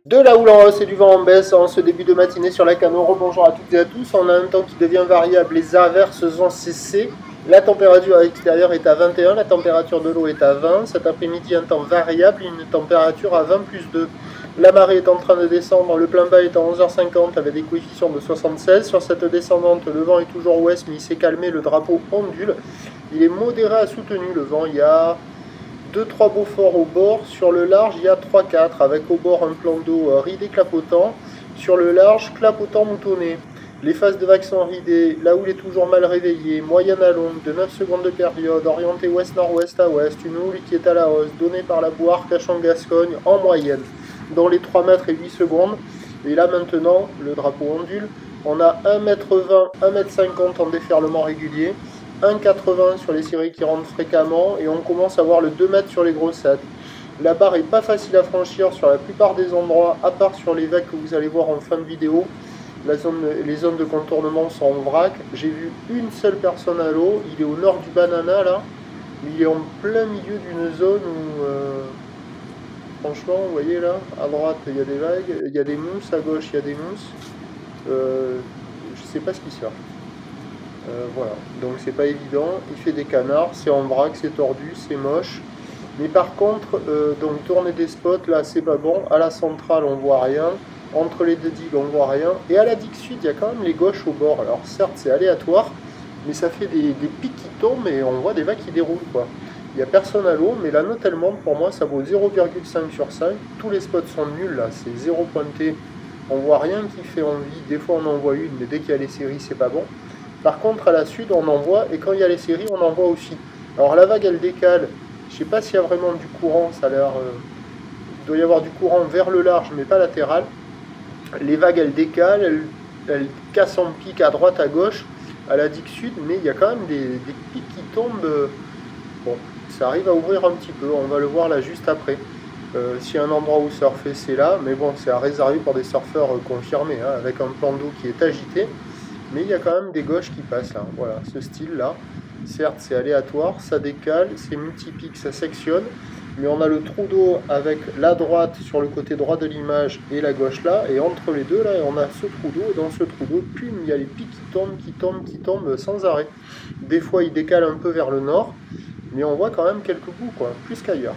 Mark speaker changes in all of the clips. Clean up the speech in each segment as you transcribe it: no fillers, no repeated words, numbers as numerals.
Speaker 1: De la houle en hausse et du vent en baisse en ce début de matinée sur la Cano. Rebonjour à toutes et à tous. On a un temps qui devient variable, les averses ont cessé. La température à l'extérieur est à 21, la température de l'eau est à 20. Cet après-midi, un temps variable, une température à 20 plus 2. La marée est en train de descendre, le plein bas est à 11h50 avec des coefficients de 76. Sur cette descendante, le vent est toujours ouest, mais il s'est calmé, le drapeau ondule. Il est modéré à soutenu, le vent. Il y a 2-3 Beaufort au bord. Sur le large, il y a 3-4 avec au bord un plan d'eau ridé clapotant. Sur le large, clapotant moutonné. Les phases de vagues sont ridées, la houle est toujours mal réveillée, moyenne à longue, de 9 secondes de période, orientée ouest-nord-ouest à ouest, une houle qui est à la hausse, donnée par la Boire Cachan-Gascogne en moyenne, dans les 3 mètres et 8 secondes. Et là maintenant, le drapeau ondule, on a 1m20, 1m50 en déferlement régulier, 1,80 sur les séries qui rentrent fréquemment, et on commence à voir le 2 mètres sur les grossettes. La barre est pas facile à franchir sur la plupart des endroits, à part sur les vagues que vous allez voir en fin de vidéo. Les zones de contournement sont en vrac. J'ai vu une seule personne à l'eau. Il est au nord du Banana là. Il est en plein milieu d'une zone où, franchement, vous voyez là, à droite il y a des vagues, il y a des mousses, à gauche il y a des mousses. Je sais pas ce qui sort. Voilà, donc c'est pas évident. Il fait des canards, c'est en vrac, c'est tordu, c'est moche. Mais par contre, donc tourner des spots là, c'est pas bon. À la centrale, on voit rien. Entre les deux digues, on voit rien. Et à la digue sud, il y a quand même les gauches au bord. Alors certes, c'est aléatoire, mais ça fait des pics qui tombent et on voit des vagues qui déroulent, quoi. Il n'y a personne à l'eau, mais la note allemande, pour moi, ça vaut 0,5 sur 5. Tous les spots sont nuls, là, c'est 0 pointé. On voit rien qui fait envie. Des fois, on en voit une, mais dès qu'il y a les séries, c'est pas bon. Par contre, à la sud, on en voit, et quand il y a les séries, on en voit aussi. Alors la vague, elle décale. Je sais pas s'il y a vraiment du courant, ça a l'air... il doit y avoir du courant vers le large, mais pas latéral. Les vagues, elles décalent, elles cassent en pic à droite, à gauche, à la digue sud, mais il y a quand même des pics qui tombent. Bon, ça arrive à ouvrir un petit peu, on va le voir là juste après. S'il y a un endroit où surfer, c'est là, mais bon, c'est à réserver pour des surfeurs confirmés, hein, avec un plan d'eau qui est agité. Mais il y a quand même des gauches qui passent, hein. Voilà, ce style-là. Certes, c'est aléatoire, ça décale, c'est multipique, ça sectionne. Mais on a le trou d'eau avec la droite sur le côté droit de l'image et la gauche là, et entre les deux là, on a ce trou d'eau, et dans ce trou d'eau, pum, il y a les pics qui tombent sans arrêt. Des fois, ils décalent un peu vers le nord, mais on voit quand même quelques bouts, quoi, plus qu'ailleurs.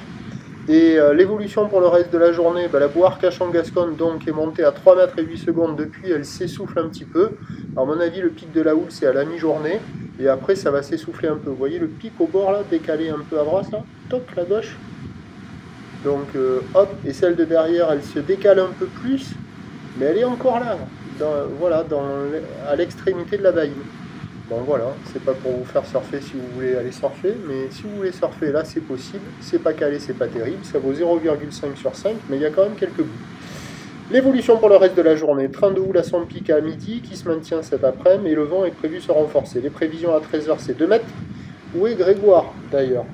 Speaker 1: Et l'évolution pour le reste de la journée, la Boire Cachan-Gascogne donc est montée à 3 mètres et 8 secondes depuis, elle s'essouffle un petit peu. Alors, à mon avis, le pic de la houle, c'est à la mi-journée, et après, ça va s'essouffler un peu. Vous voyez le pic au bord là, décalé un peu à droite là, toc, la gauche. Donc hop, et celle de derrière, elle se décale un peu plus, mais elle est encore là, voilà, à l'extrémité de la baille. Bon voilà, c'est pas pour vous faire surfer si vous voulez aller surfer, mais si vous voulez surfer là, c'est possible. C'est pas calé, c'est pas terrible, ça vaut 0,5 sur 5, mais il y a quand même quelques bouts. L'évolution pour le reste de la journée, train de houle à son pic à midi, qui se maintient cet après-midi, et le vent est prévu se renforcer. Les prévisions à 13h, c'est 2 mètres. Où est Grégoire, d'ailleurs?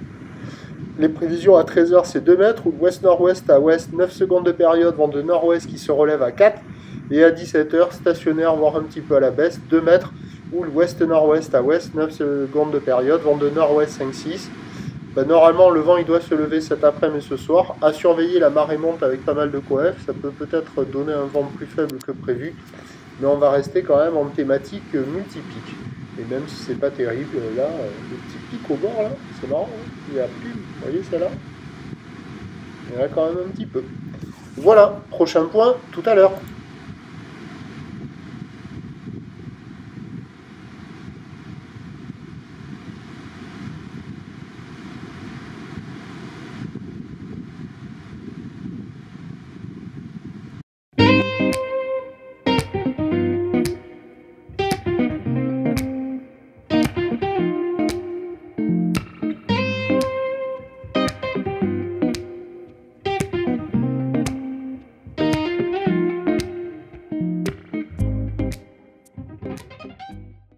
Speaker 1: Les prévisions à 13h, c'est 2 mètres, ou de ouest-nord-ouest à ouest, 9 secondes de période, vent de nord-ouest qui se relève à 4, et à 17h, stationnaire, voire un petit peu à la baisse, 2 mètres, ou l'ouest-nord-ouest à ouest, 9 secondes de période, vent de nord-ouest 5-6. Normalement, le vent il doit se lever cet après-midi et ce soir. À surveiller, la marée monte avec pas mal de coef, ça peut peut-être donner un vent plus faible que prévu, mais on va rester quand même en thématique multipique. Et même si c'est pas terrible, là, le petit pic au bord, là, c'est marrant, hein, il y a plus, vous voyez celle-là? Il y en a quand même un petit peu. Voilà, prochain point, tout à l'heure.